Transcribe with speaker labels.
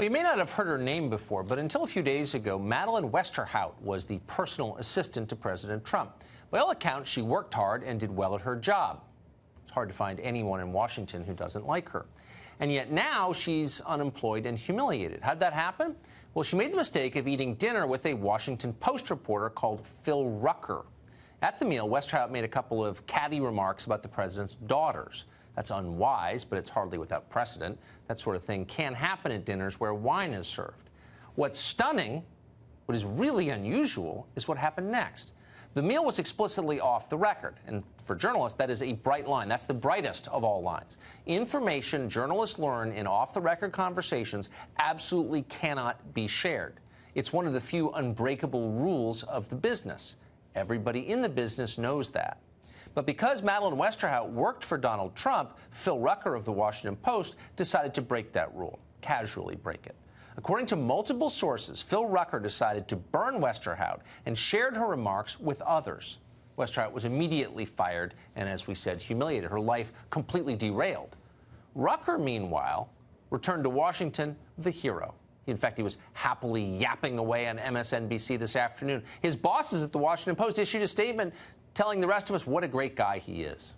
Speaker 1: Well, you may not have heard her name before, but until a few days ago, Madeleine Westerhout was the personal assistant to President Trump. By all accounts, she worked hard and did well at her job. It's hard to find anyone in Washington who doesn't like her. And yet now she's unemployed and humiliated. How'd that happen? Well, she made the mistake of eating dinner with a Washington Post reporter called Phil Rucker. At the meal, Westerhout made a couple of catty remarks about the president's daughters. That's unwise, but it's hardly without precedent. That sort of thing can happen at dinners where wine is served. What's stunning, what is really unusual, is what happened next. The meal was explicitly off the record, and for journalists, that is a bright line. That's the brightest of all lines. Information journalists learn in off-the-record conversations absolutely cannot be shared. It's one of the few unbreakable rules of the business. Everybody in the business knows that. But because Madeleine Westerhout worked for Donald Trump, Phil Rucker of the Washington Post decided to break that rule, casually break it. According to multiple sources, Phil Rucker decided to burn Westerhout and shared her remarks with others. Westerhout was immediately fired and, as we said, humiliated. Her life completely derailed. Rucker, meanwhile, returned to Washington the hero. In fact, he was happily yapping away on MSNBC this afternoon. His bosses at the Washington Post issued a statement telling the rest of us what a great guy he is.